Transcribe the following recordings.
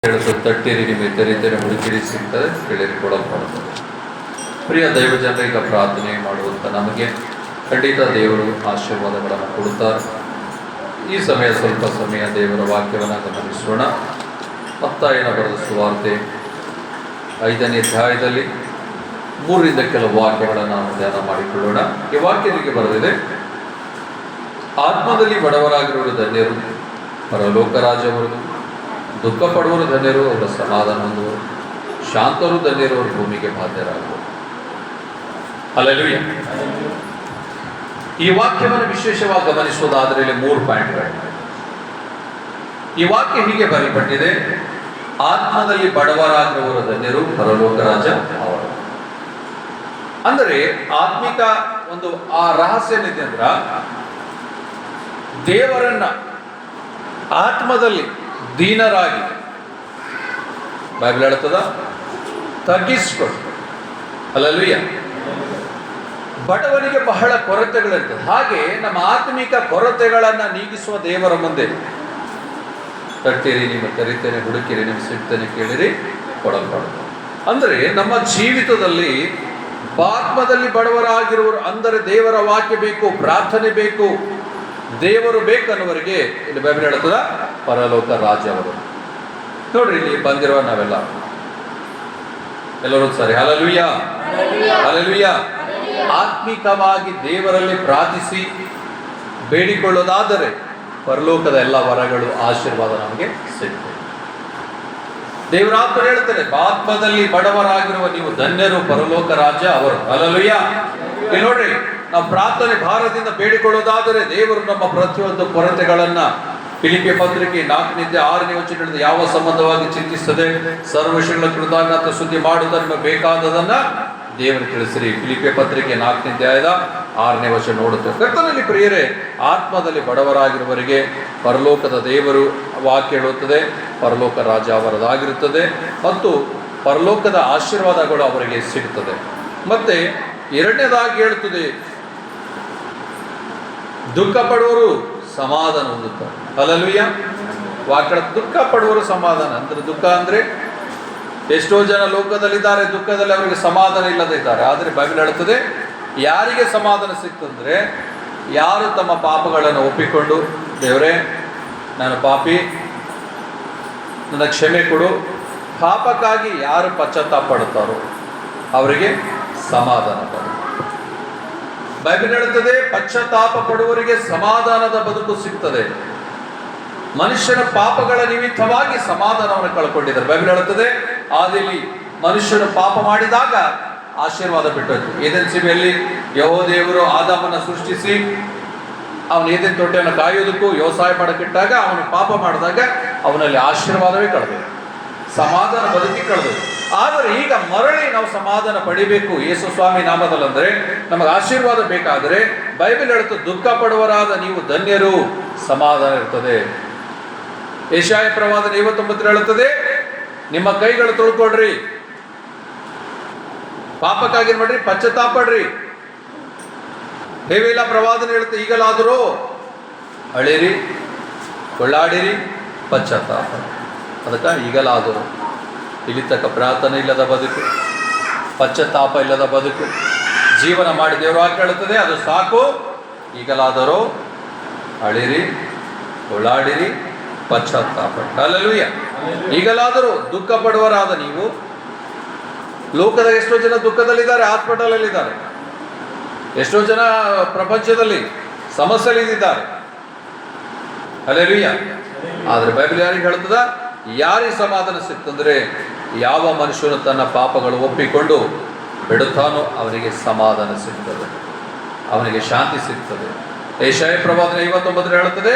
ಹೇಳುತ್ತೆ, ತಟ್ಟಿರಿ ನಿಮಗೆ ತೆರೀತೇನೆ, ಹುಡುಕಿರಿ ಸಿಗ್ತದೆ, ಕೇಳಿರಿ ಕೊಡಲ್ಪಡುತ್ತದೆ. ಪ್ರಿಯ ದೈವಜನ, ಈಗ ಪ್ರಾರ್ಥನೆ ಮಾಡುವಂಥ ನಮಗೆ ಖಂಡಿತ ದೇವರು ಆಶೀರ್ವಾದಗಳನ್ನು ಕೊಡುತ್ತಾರೆ. ಈ ಸ್ವಲ್ಪ ಸಮಯ ದೇವರ ವಾಕ್ಯವನ್ನು ಗಮನಿಸೋಣ. ಮತ್ತಾಯನ ಬರೆದ ಸುವಾರ್ತೆ 5ನೇ ಅಧ್ಯಾಯದಲ್ಲಿ 3ರಿಂದ ಕೆಲವು ವಾಕ್ಯಗಳನ್ನು ನಾವು ಧ್ಯಾನ ಮಾಡಿಕೊಳ್ಳೋಣ. ಈ ವಾಕ್ಯಕ್ಕೆ ಬರೆದಿದೆ, ಆತ್ಮದಲ್ಲಿ ಬಡವರಾಗಿರುವರು ಧನ್ಯರು, ಪರಲೋಕ ರಾಜ್ಯವರದು. ದುಃಖ ಪಡುವರು ಧನ್ಯರು, ಅವರ ಸಮಾಧಾನ ಹೊಂದುವರು. ಶಾಂತರು ಧನ್ಯರು, ಅವರು ಭೂಮಿಗೆ ಬಾಧ್ಯರಾಗುವರು. ಹಲ್ಲೆಲೂಯಾ. ಈ ವಾಕ್ಯವನ್ನು ವಿಶೇಷವಾಗಿ ಗಮನಿಸುವುದಾದರೆ ಇಲ್ಲಿ 3 ಪಾಯಿಂಟ್ಗಳು. ಈ ವಾಕ್ಯ ಹೀಗೆ ಬರೆಯಲ್ಪಟ್ಟಿದೆ, ಆತ್ಮದಲ್ಲಿ ಬಡವರಾಗಿರುವವರು ಧನ್ಯರು, ಪರಲೋಕ ರಾಜ್ಯ ಅವರು. ಅಂದರೆ ಆತ್ಮಿಕ ಒಂದು ಆ ರಹಸ್ಯ ಏನಿದೆ ಅಂದ್ರ, ದೇವರನ್ನ ಆತ್ಮದಲ್ಲಿ ದೀನರಾಗಿ ಬೈಬಲ್ ಹೇಳ್ತದ ತಗ್ಗಿಸಿಕೊಂಡು. ಹಲ್ಲೆಲೂಯಾ. ಬಡವರಿಗೆ ಬಹಳ ಕೊರತೆಗಳಿರ್ತದೆ. ಹಾಗೆ ನಮ್ಮ ಆತ್ಮಿಕ ಕೊರತೆಗಳನ್ನು ನೀಗಿಸುವ ದೇವರ ಮುಂದೆ ತಟ್ಟಿರಿ ನಿಮ್ಮ ತೆರೀತೇನೆ, ಹುಡುಕಿರಿ ನಿಮ್ಮ ಸಿಗ್ತೇನೆ, ಕೇಳಿರಿ ಕೊಡಲ್ಪಡುತ್ತದೆ. ಅಂದರೆ ನಮ್ಮ ಜೀವಿತದಲ್ಲಿ ಆತ್ಮದಲ್ಲಿ ಬಡವರಾಗಿರುವರು, ಅಂದರೆ ದೇವರ ವಾಕ್ಯ ಬೇಕು, ಪ್ರಾರ್ಥನೆ ಬೇಕು, ದೇವರು ಬೇಕನ್ನುವರಿಗೆ ಇಲ್ಲಿ ಬೈಬಲ್ ಹೇಳ್ತದ ಪರಲೋಕ ರಾಜ್ಯವರು. ನೋಡ್ರಿ, ಇಲ್ಲಿ ಬಂದಿರುವ ನಾವೆಲ್ಲ ಎಲ್ಲರೂ ಸರಿ ಹಲ್ಲೆಲೂಯಾ, ಹಲ್ಲೆಲೂಯಾ. ಆತ್ಮಿಕವಾಗಿ ದೇವರಲ್ಲಿ ಪ್ರಾರ್ಥಿಸಿ ಬೇಡಿಕೊಳ್ಳೋದಾದರೆ ಪರಲೋಕದ ಎಲ್ಲ ವರಗಳು, ಆಶೀರ್ವಾದ ನಮಗೆ ಸಿಗ್ತದೆ. ದೇವರಾತ್ಮ ಹೇಳ್ತಾರೆ, ಆತ್ಮದಲ್ಲಿ ಬಡವರಾಗಿರುವ ನೀವು ಧನ್ಯರು, ಪರಲೋಕ ರಾಜ್ಯ ಅವರು. ಹಲ್ಲೆಲೂಯಾ. ಇಲ್ಲಿ ನೋಡ್ರಿ, ನಾವು ಪ್ರಾರ್ಥನೆ ಭಾರದಿಂದ ಬೇಡಿಕೊಳ್ಳೋದಾದರೆ ದೇವರು ನಮ್ಮ ಪ್ರತಿಯೊಂದು ಕೊರತೆಗಳನ್ನ ಫಿಲಿಪಿಯ ಪತ್ರಿಕೆ 4ನೇ 6ನೇ ವಚನದಿಂದ ಯಾವ ಸಂಬಂಧವಾಗಿ ಚಿಂತಿಸ್ತದೆ, ಸರ್ವ ವಿಷಯಗಳ ಕೃತಜ್ಞತಾ ಸ್ತುತಿ ಮಾಡುತ್ತಾ ನಿಮಗೆ ಬೇಕಾದದನ್ನ ದೇವರು ತಿಳಿಸಿರಿ. ಫಿಲಿಪಿಯ ಪತ್ರಿಕೆ 4ನೇ ಅಧ್ಯಾಯದ 6ನೇ ವಚನ ನೋಡುತ್ತೆ. ಕರ್ತನಲ್ಲಿ ಪ್ರಿಯರೇ, ಆತ್ಮದಲ್ಲಿ ಬಡವರಾಗಿರುವವರಿಗೆ ಪರಲೋಕದ ದೇವರು ವಾಕ್ಯ ಹೇಳುತ್ತದೆ, ಪರಲೋಕ ರಾಜ್ಯ ಅವರದಾಗಿರುತ್ತದೆ ಮತ್ತು ಪರಲೋಕದ ಆಶೀರ್ವಾದಗಳು ಅವರಿಗೆ ಸಿಗುತ್ತದೆ. ಮತ್ತೆ ಎರಡನೇದಾಗಿ ಹೇಳ್ತದೆ, ದುಃಖ ಪಡುವರು ಸಮಾಧಾನ ಹೊಂದುತ್ತಾರೆ. ಹಲ್ಲೆಲೂಯಾ. ವಾಕ್ಯ ದುಃಖ ಪಡುವರು ಸಮಾಧಾನ ಅಂದ್ರೆ, ದುಃಖ ಅಂದ್ರೆ ಎಷ್ಟೋ ಜನ ಲೋಕದಲ್ಲಿದ್ದಾರೆ, ದುಃಖದಲ್ಲಿ ಅವರಿಗೆ ಸಮಾಧಾನ ಇಲ್ಲದೆ ಇದ್ದಾರೆ. ಆದರೆ ಬೈಬಲ್ ಹೇಳುತ್ತದೆ, ಯಾರಿಗೆ ಸಮಾಧಾನ ಸಿಕ್ತಂದ್ರೆ, ಯಾರು ತಮ್ಮ ಪಾಪಗಳನ್ನು ಒಪ್ಪಿಕೊಂಡು, ದೇವರೇ ನಾನು ಪಾಪಿ, ನನ್ನ ಕ್ಷಮೆ ಕೊಡು, ಪಾಪಕ್ಕಾಗಿ ಯಾರು ಪಶ್ಚಾತ್ತಾಪ ಪಡುತ್ತಾರೋ ಅವರಿಗೆ ಸಮಾಧಾನ ಪಡು. ಬೈಬಲ್ ಹೇಳುತ್ತದೆ, ಪಶ್ಚಾತ್ತಾಪ ಪಡುವವರಿಗೆ ಸಮಾಧಾನದ ಬದುಕು ಸಿಗ್ತದೆ. ಮನುಷ್ಯನ ಪಾಪಗಳ ನಿಮಿತ್ತವಾಗಿ ಸಮಾಧಾನವನ್ನು ಕಳ್ಕೊಂಡಿದ್ದಾರೆ. ಬೈಬಲ್ ಹೇಳುತ್ತದೆ, ಆದಿಯಲ್ಲಿ ಮನುಷ್ಯನು ಪಾಪ ಮಾಡಿದಾಗ ಆಶೀರ್ವಾದ ಬಿಟ್ಟೋಯ್ತು. ಏದೆನ್ ಸೀಮೆಯಲ್ಲಿ ಯೆಹೋವ ದೇವರು ಆದಾಮನ ಸೃಷ್ಟಿಸಿ ಅವನು ಏದೆನ್ ತೋಟವನ್ನು ಕಾಯೋದಕ್ಕೂ ವ್ಯವಸಾಯ ಮಾಡಕ್ಕಿಟ್ಟಾಗ ಅವನು ಪಾಪ ಮಾಡಿದಾಗ ಅವನಲ್ಲಿ ಆಶೀರ್ವಾದವೇ ಕಳೆದು, ಸಮಾಧಾನ ಬದುಕಿ ಕಳೆದು. ಆದರೆ ಈಗ ಮರಳಿ ನಾವು ಸಮಾಧಾನ ಪಡಿಬೇಕು ಯೇಸು ಸ್ವಾಮಿ ನಾಮದಲ್ಲಿ. ಅಂದರೆ ನಮಗೆ ಆಶೀರ್ವಾದ ಬೇಕಾದರೆ ಬೈಬಲ್ ಹೇಳುತ್ತೆ, ದುಃಖ ಪಡುವರಾದ ನೀವು ಧನ್ಯರು, ಸಮಾಧಾನ ಇರ್ತದೆ. ಯೆಶಾಯ ಪ್ರವಾದನೆ 59 ಹೇಳುತ್ತದೆ, ನಿಮ್ಮ ಕೈಗಳು ತೊಳ್ಕೊಳ್ರಿ, ಪಾಪಕ್ಕಾಗಿ ಏನ್ ಮಾಡ್ರಿ, ಪಶ್ಚಾತ್ತಾಪ ಪಡ್ರಿ. ಹೇವೇಲ ಪ್ರವಾದನೆ ಹೇಳುತ್ತೆ, ಈಗಲಾದರೂ ಅಳಿರಿ, ಕೊಳ್ಳಾಡಿರಿ, ಪಶ್ಚಾತ್ತಾಪ. ಅದಕ್ಕೆ ಈಗಲಾದರೂ ಇಲ್ಲಿ ತಕ್ಕ ಪ್ರಾರ್ಥನೆ ಇಲ್ಲದ ಬದುಕು, ಪಶ್ಚಾತ್ತಾಪ ಇಲ್ಲದ ಬದುಕು ಜೀವನ ಮಾಡಿ ದೇವರು ವಾಕ್ಯ ಹೇಳುತ್ತದೆ, ಅದು ಸಾಕು. ಈಗಲಾದರೂ ಅಳಿರಿ, ಕೊಳ್ಳಾಡಿರಿ, ಪಶ್ಚಾತ್ತಾಪ. ಹಲ್ಲೆಲೂಯಾ. ಈಗಲಾದರೂ ದುಃಖ ಪಡುವರಾದ ನೀವು. ಲೋಕದ ಎಷ್ಟೋ ಜನ ದುಃಖದಲ್ಲಿದ್ದಾರೆ, ಹಾಸ್ಪಿಟಲಲ್ಲಿದ್ದಾರೆ, ಎಷ್ಟೋ ಜನ ಪ್ರಪಂಚದಲ್ಲಿ ಸಮಸ್ಯೆಲಿದ್ದಾರೆ. ಹಲ್ಲೆಲೂಯಾ. ಆದರೆ ಬೈಬಲ್ ಯಾರಿಗೆ ಹೇಳ್ತದ, ಯಾರಿಗೆ ಸಮಾಧಾನ ಸಿಕ್ತಂದ್ರೆ, ಯಾವ ಮನುಷ್ಯನು ತನ್ನ ಪಾಪಗಳು ಒಪ್ಪಿಕೊಂಡು ಬಿಡುತ್ತಾನೋ ಅವನಿಗೆ ಸಮಾಧಾನ ಸಿಗ್ತದೆ, ಅವನಿಗೆ ಶಾಂತಿ ಸಿಗ್ತದೆ. ಯೆಶಾಯ ಪ್ರವಾದನೆ 59 ಹೇಳುತ್ತದೆ,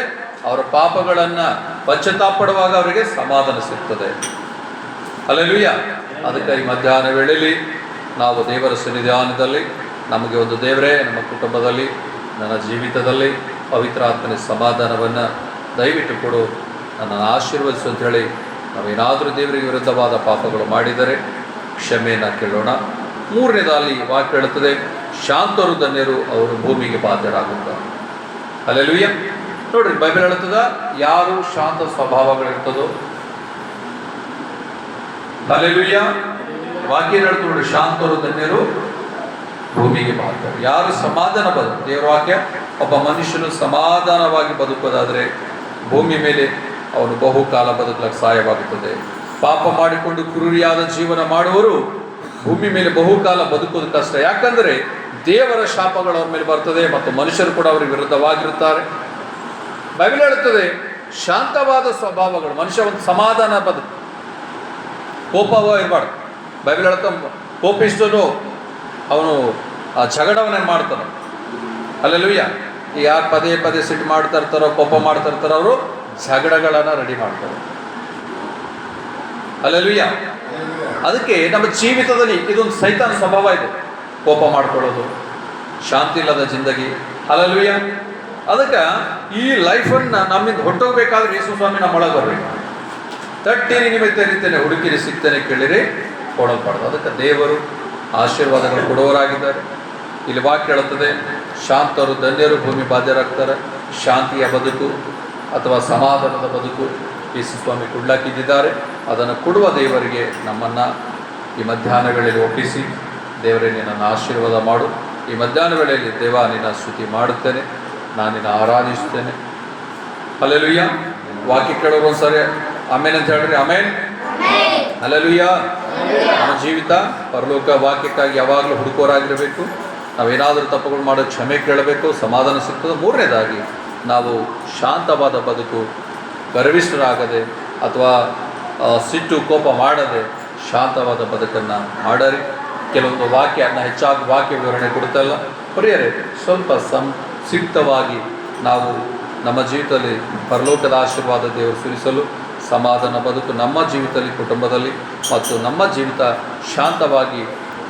ಅವರ ಪಾಪಗಳನ್ನು ಪಶ್ಚಾತ್ತಾಪ ಪಡುವಾಗ ಅವರಿಗೆ ಸಮಾಧಾನ ಸಿಗ್ತದೆ. ಹಲ್ಲೆಲೂಯಾ. ಅದಕ್ಕೆ ಈ ಮಧ್ಯಾಹ್ನ ವೇಳೆಯಲ್ಲಿ ನಾವು ದೇವರ ಸನ್ನಿಧಾನದಲ್ಲಿ ನಮಗೆ ಒಂದು ದೇವರೇ, ನಮ್ಮ ಕುಟುಂಬದಲ್ಲಿ, ನನ್ನ ಜೀವಿತದಲ್ಲಿ ಪವಿತ್ರಾತ್ಮನ ಸಮಾಧಾನವನ್ನು ದಯವಿಟ್ಟು ಕೊಡು, ನನ್ನನ್ನು ಆಶೀರ್ವದಿಸು ಅಂತ ಹೇಳಿ ನಾವೇನಾದರೂ ದೇವರಿಗೆ ವಿರುದ್ಧವಾದ ಪಾಪಗಳು ಮಾಡಿದರೆ ಕ್ಷಮೆಯನ್ನು ಕೇಳೋಣ. 3ನೇದಾಗಿ ವಾಕ್ಯ ಹೇಳುತ್ತದೆ, ಶಾಂತರು ಧನ್ಯರು, ಅವರು ಭೂಮಿಗೆ ಬಾಧ್ಯರಾಗುತ್ತಾರೆ. ಹಲ್ಲೆಲೂಯಾ. ನೋಡ್ರಿ, ಬೈಬಲ್ ಹೇಳ್ತದ, ಯಾರು ಶಾಂತ ಸ್ವಭಾವಗಳಿರ್ತದೋ ಹಲ್ಲೆಲೂಯಾ. ವಾಕ್ಯ ಹೇಳ್ತು ನೋಡಿ, ಶಾಂತರು ಧನ್ಯರು ಭೂಮಿಗೆ ಬಾಳ್ತಾರೆ. ಯಾರು ಸಮಾಧಾನ ಬದುಕು, ದೇವರ ವಾಕ್ಯ, ಒಬ್ಬ ಮನುಷ್ಯನು ಸಮಾಧಾನವಾಗಿ ಬದುಕೋದಾದರೆ ಭೂಮಿ ಮೇಲೆ ಅವನು ಬಹುಕಾಲ ಬದುಕಲಿಕ್ಕೆ ಸಹಾಯವಾಗುತ್ತದೆ. ಪಾಪ ಮಾಡಿಕೊಂಡು ಕ್ರೂರಿಯಾದ ಜೀವನ ಮಾಡುವವರು ಭೂಮಿ ಮೇಲೆ ಬಹುಕಾಲ ಬದುಕೋದು ಕಷ್ಟ. ಯಾಕಂದರೆ ದೇವರ ಶಾಪಗಳು ಅವ್ರ ಮೇಲೆ ಬರ್ತದೆ ಮತ್ತು ಮನುಷ್ಯರು ಕೂಡ ಅವರಿಗೆ ವಿರುದ್ಧವಾಗಿರುತ್ತಾರೆ. ಬೈಬಲ್ ಹೇಳುತ್ತದೆ ಶಾಂತವಾದ ಸ್ವಭಾವಗಳು, ಮನುಷ್ಯ ಒಂದು ಸಮಾಧಾನ ಬದುಕು, ಕೋಪವ ಇರಬಾರ್ದು. ಬೈಬಲ್ ಹೇಳ್ತಾ ಕೋಪಿಷ್ಟನು ಅವನು ಆ ಜಗಳವನ್ನೇ ಮಾಡ್ತಾನೆ. ಹಲ್ಲೆಲೂಯಾ. ಯಾರು ಪದೇ ಪದೇ ಸಿಟ್ಟು ಮಾಡ್ತಾ ಇರ್ತಾರೋ, ಕೋಪ ಮಾಡ್ತಾ ಇರ್ತಾರೋ, ಅವರು ಜಗಳಗಳನ್ನು ರೆಡಿ ಮಾಡ್ತಾರೆ. ಹಲ್ಲೆಲೂಯಾ. ಅದಕ್ಕೆ ನಮ್ಮ ಜೀವಿತದಲ್ಲಿ ಇದೊಂದು ಸೈತಾನ ಸ್ವಭಾವ ಇದೆ, ಕೋಪ ಮಾಡ್ಕೊಳ್ಳೋದು, ಶಾಂತಿ ಇಲ್ಲದ ಜಿಂದಗಿ. ಹಲ್ಲೆಲೂಯಾ. ಅದಕ್ಕೆ ಈ ಲೈಫನ್ನು ನಮ್ಮಿಂದ ಹೊಟ್ಟೋಗ್ಬೇಕಾದ್ರೆ ಯೇಸು ಸ್ವಾಮಿ ನಮ್ಮೊಳಗೆ ಬರಬೇಕು. ತಟ್ಟಿರಿ ನಿಮಗೆ ತೆರೀತೇನೆ, ಹುಡುಕಿರಿ ಸಿಗ್ತೇನೆ, ಕೇಳಿರಿ ಕೊಡಲ್ಪಡ್ದು. ಅದಕ್ಕೆ ದೇವರು ಆಶೀರ್ವಾದಗಳು ಕೊಡುವವರಾಗಿದ್ದಾರೆ. ಇಲ್ಲಿ ವಾಕ್ಯ ಹೇಳುತ್ತದೆ, ಶಾಂತರು ಧನ್ಯರು ಭೂಮಿ ಬಾಧ್ಯರಾಗ್ತಾರೆ. ಶಾಂತಿಯ ಬದುಕು ಅಥವಾ ಸಮಾಧಾನದ ಬದುಕು ಯೇಸು ಸ್ವಾಮಿ ಕೊಡ್ಲಾಕಿದ್ದಾರೆ. ಅದನ್ನು ಕೊಡುವ ದೇವರಿಗೆ ನಮ್ಮನ್ನು ಈ ಮಧ್ಯಾಹ್ನ ವೇಳೆಯಲ್ಲಿ ಒಪ್ಪಿಸಿ, ದೇವರೇ ನಿನ್ನನ್ನು ಆಶೀರ್ವಾದ ಮಾಡು. ಈ ಮಧ್ಯಾಹ್ನ ವೇಳೆಯಲ್ಲಿ ದೇವ ನಿನ್ನ ಸ್ತುತಿ ಮಾಡುತ್ತೇನೆ, ನಾನು ನಿನ್ನ ಆರಾಧಿಸ್ತೇನೆ. ಹಲ್ಲೆಲೂಯಾ. ವಾಕ್ಯ ಕೇಳೋರು ಒಂದ್ಸರಿ ಆಮೇನ್ ಅಂತ ಹೇಳ್ರಿ. ಆಮೇನ್. ಹಲ್ಲೆಲೂಯಾ. ನಮ್ಮ ಜೀವಿತ ಪರಲೋಕ ವಾಕ್ಯಕ್ಕಾಗಿ ಯಾವಾಗಲೂ ಹುಡುಕೋರಾಗಿರಬೇಕು. ನಾವೇನಾದರೂ ತಪ್ಪುಗಳು ಮಾಡೋ ಕ್ಷಮೆ ಕೇಳಬೇಕು, ಸಮಾಧಾನ ಸಿಗ್ತದೆ. ಮೂರನೇದಾಗಿ ನಾವು ಶಾಂತವಾದ ಬದುಕು, ಗರ್ವಿಷ್ಠರಾಗದೆ ಅಥವಾ ಸಿಟ್ಟು ಕೋಪ ಮಾಡದೆ ಶಾಂತವಾದ ಬದುಕನ್ನು ಮಾಡರಿ. ಕೆಲವೊಂದು ವಾಕ್ಯನ ಹೆಚ್ಚಾಗಿ ವಾಕ್ಯ ವಿವರಣೆ ಕೊಡ್ತಲ್ಲ, ಪ್ರಿಯರೇ, ಸ್ವಲ್ಪ ಸಂಕ್ಷಿಪ್ತವಾಗಿ ನಾವು ನಮ್ಮ ಜೀವಿತದಲ್ಲಿ ಪರಲೋಕದ ಆಶೀರ್ವಾದ ದೇವರು ಸುರಿಸಲು, ಸಮಾಧಾನ ಬದುಕು ನಮ್ಮ ಜೀವಿತದಲ್ಲಿ, ಕುಟುಂಬದಲ್ಲಿ ಮತ್ತು ನಮ್ಮ ಜೀವಿತ ಶಾಂತವಾಗಿ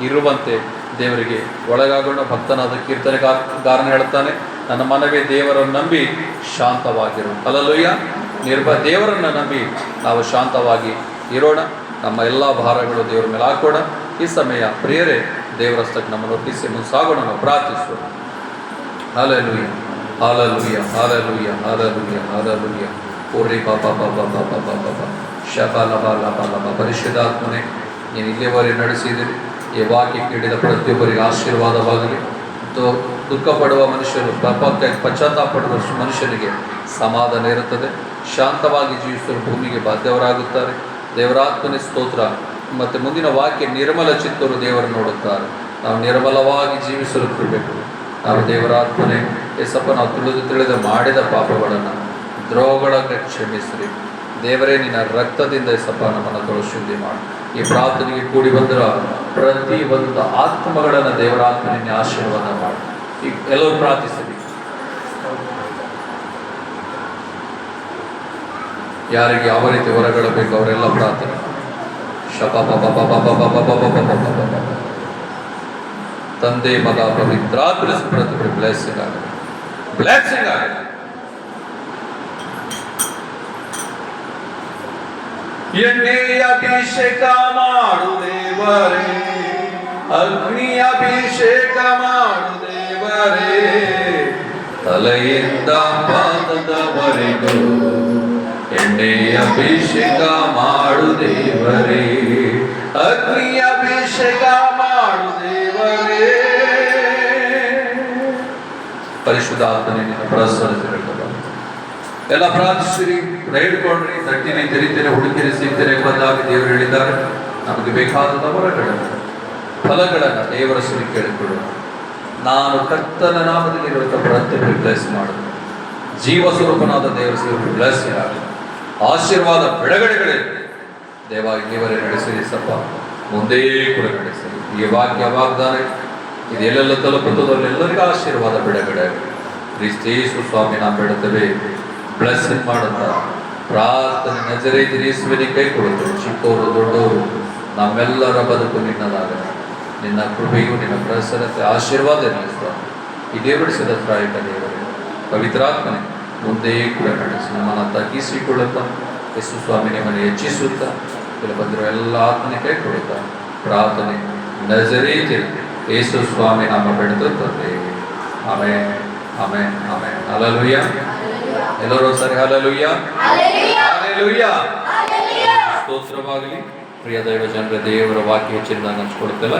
ಇರುವಂತೆ ದೇವರಿಗೆ ಒಳಗಾಗೋಣ. ಭಕ್ತನಾದ ಕೀರ್ತನೆಗಾರನ ಹೇಳ್ತಾನೆ, ನನ್ನ ಮನವೇ ದೇವರನ್ನು ನಂಬಿ ಶಾಂತವಾಗಿರು. ಹಲ್ಲೆಲೂಯಾ. ದೇವರನ್ನು ನಂಬಿ ನಾವು ಶಾಂತವಾಗಿ ಇರೋಣ. ನಮ್ಮ ಎಲ್ಲ ಭಾರಗಳು ದೇವರ ಮೇಲೆ ಹಾಕೋಣ. ಈ ಸಮಯ ಪ್ರಿಯರೇ, ದೇವರಸ್ತಕ್ಕೆ ನಮ್ಮನ್ನು ಒಪ್ಪಿಸಿ ಮುಂಸಾಗೋಣ. ನಾವು ಪ್ರಾರ್ಥಿಸೋಣ. Hallelujah, hallelujah, hallelujah, hallelujah, hallelujah. ಓರಿ ಬಾಬಾ ಬಾಬಾ ಬಾಬಾ ಬಾಬಾ ಬಾ ಶಬ ಲಬ ಲಬ ಲಬ. ಪರಿಶುದ್ಧಾತ್ಮನೇ, ನೀನು ಇಲ್ಲಿಯವರೆಗೆ ನಡೆಸಿದಿರಿ. ಈ ವಾಕ್ಯ ಕೇಳಿದ ಪ್ರತಿಯೊಬ್ಬರಿಗೆ ಆಶೀರ್ವಾದವಾಗಲಿ. ದುಃಖ ಪಡುವ ಮನುಷ್ಯರು, ಪಾಪಕ್ಕೆ ಪಶ್ಚಾತ್ತಾಪ ಪಡುವ ಮನುಷ್ಯನಿಗೆ ಸಮಾಧಾನ ಇರುತ್ತದೆ. ಶಾಂತವಾಗಿ ಜೀವಿಸಲು ಭೂಮಿಗೆ ಬಾಧ್ಯವರಾಗುತ್ತಾರೆ. ದೇವರಾತ್ಮನೇ ಸ್ತೋತ್ರ. ಮತ್ತು ಮುಂದಿನ ವಾಕ್ಯ, ನಿರ್ಮಲ ಚಿತ್ತರು ದೇವರನ್ನು ನೋಡುತ್ತಾರೆ. ನಾವು ನಿರ್ಮಲವಾಗಿ ಜೀವಿಸಲು ಕೊಡಬೇಕು. ನಾವು ದೇವರಾತ್ಮನೇ ಏಸಪ್ಪ, ನಾವು ತಿಳಿದ ಮಾಡಿದ ಪಾಪಗಳನ್ನು, ದ್ರೋಹಗಳನ್ನು ಕ್ಷಮಿಸ್ರಿ. ದೇವರೇ, ನಿನ್ನ ರಕ್ತದಿಂದ ಏಸಪ್ಪ ನಮ್ಮನ್ನು ತೊಳಶುದ್ಧಿ ಮಾಡಿ. ಈ ಪ್ರಾರ್ಥನೆಗೆ ಕೂಡಿ ಬಂದಿರೋ ಪ್ರತಿ ಒಂದು ಆತ್ಮಗಳನ್ನು ದೇವರಾತ್ಮನಿಗೆ ಆಶೀರ್ವಾದ ಮಾಡಿ. ಈಗ ಎಲ್ಲರೂ ಪ್ರಾರ್ಥಿಸಲಿ. ಯಾರಿಗೆ ಯಾವ ರೀತಿ ಹೊರಗಳು ಬೇಕು ಅವರೆಲ್ಲ ಪ್ರಾರ್ಥನೆ. ತಂದೆ, ಮಗ, ಪವಿತ್ರಾತ್ಮ ಪ್ರತಿ ಬ್ಲೆಸ್ಸಿಂಗ್ ಆಗಲಿ, ಬ್ಲೆಸ್ಸಿಂಗ್ ಆಗಲಿ. ಎಣ್ಣೆ ಅಭಿಷೇಕ ಮಾಡು ದೇವರೇ, ಅಗ್ನಿ ಅಭಿಷೇಕ ಮಾಡು ದೇವರೇ, ತಲೆಯಿಂದ ಪಾದದವರೆಗೂ ಎಣ್ಣೆ ಅಭಿಷೇಕ ಮಾಡು ದೇವರೇ, ಅಗ್ನಿ ಅಭಿಷೇಕ ಮಾಡು ದೇವರೇ. ಪರಿಶುದ್ಧಾತ್ಮನೇ, ನಿನ್ನ ಪ್ರಸನ್ನತೆ ಎಲ್ಲ ಪ್ರಾರ್ಥಿಸಿರಿ, ಹಿಡ್ಕೊಂಡ್ರಿ. ತಟ್ಟಿನಿ ತೆರಿತೇನೆ, ಹುಡುಕಿರಿ ಸಿಗ್ತೇನೆ ಬಂದಾಗಿ ದೇವರು ಹೇಳಿದ್ದಾರೆ. ನಮಗೆ ಬೇಕಾದ ವರಗಳನ್ನು, ಫಲಗಳನ್ನು ದೇವರ ಸುರಿ ಕೇಳಿಕೊಳ್ಳು. ನಾನು ಕರ್ತನ ನಾಮದಲ್ಲಿರುವಂಥ ಪ್ರತಿಯೊಬ್ಬರಿಗೆ ಬ್ಲೆಸ್ ಮಾಡುದು. ಜೀವ ಸ್ವರೂಪನಾದ ದೇವರ ಸ್ವರೂಪ ಬ್ಲೆಸ್ ಆಗಲಿ. ಆಶೀರ್ವಾದ ಬಿಡುಗಡೆಗಳೇ ದೇವ ಇಲ್ಲಿವರೆ ನಡೆಸಿರಿ ಸಪ್ಪ, ಮುಂದೇ ಕೂಡ ನಡೆಸಿರಿ. ಈ ವಾಕ್ಯ ವಾಗ್ದಾನ ಇದು ಎಲ್ಲೆಲ್ಲ ತಲುಪುತ್ತದೋ ಎಲ್ಲರಿಗೂ ಆಶೀರ್ವಾದ ಬಿಡುಗಡೆ ಆಗಲಿ. ಕ್ರಿಸ್ತೇಸು ಸ್ವಾಮಿ ನಾವು ಬೇಡುತ್ತೇವೆ, ಬ್ಲೆಸ್ಸಿಂಗ್ ಮಾಡುತ್ತ ಪ್ರಾರ್ಥನೆ ನಜರೇತ್ ಯೇಸುವಿನ ಕೈ ಕೊಡುತ್ತೆ. ಚಿಕ್ಕವರು ದೊಡ್ಡವರು ನಮ್ಮೆಲ್ಲರ ಬದುಕು ನಿನ್ನದಾಗಲಿ. ನಿನ್ನ ಕೃಪೆಯು, ನಿನ್ನ ಪ್ರಸನ್ನತೆ, ಆಶೀರ್ವಾದ ನಡೆಸುವ ಈ ದೇವಡಿಸಿದ ತ್ರಾಯಕ ದೇವರೇ, ಪವಿತ್ರಾತ್ಮನೆ ಮುಂದೆ ಕೂಡ ನಡೆಸಿ ನಮ್ಮನ್ನು ತಗ್ಗಿಸಿಕೊಳ್ಳುತ್ತಾ ಯೇಸು ಸ್ವಾಮಿ ನಿಮ್ಮನ್ನು ಹೆಚ್ಚಿಸುತ್ತಾ ಇಲ್ಲಿ ಬಂದಿರೋ ಎಲ್ಲ ಆತ್ಮನೆ ಕೈ ಕೊಡುತ್ತಾ ಪ್ರಾರ್ಥನೆ ನಜರೇತ್ ಯೇಸು ಸ್ವಾಮಿ ನಾಮ ಬೇಡುತ್ತದೆ. Amen, amen, amen. ಹಲ್ಲೆಲೂಯಾ. ಎಲ್ಲರೂ ಸರಿ ಹಲ್ಲೆಲೂಯಾ, ಹಲ್ಲೆಲೂಯಾ. ಸ್ತೋತ್ರವಾಗಲಿ. ಪ್ರಿಯ ದೈವ ಜನರ ದೇವರ ವಾಕ್ಯ ಹೆಚ್ಚಿನದಾಗಿ ಹಂಚ್ಕೊಡುತ್ತಲ್ಲ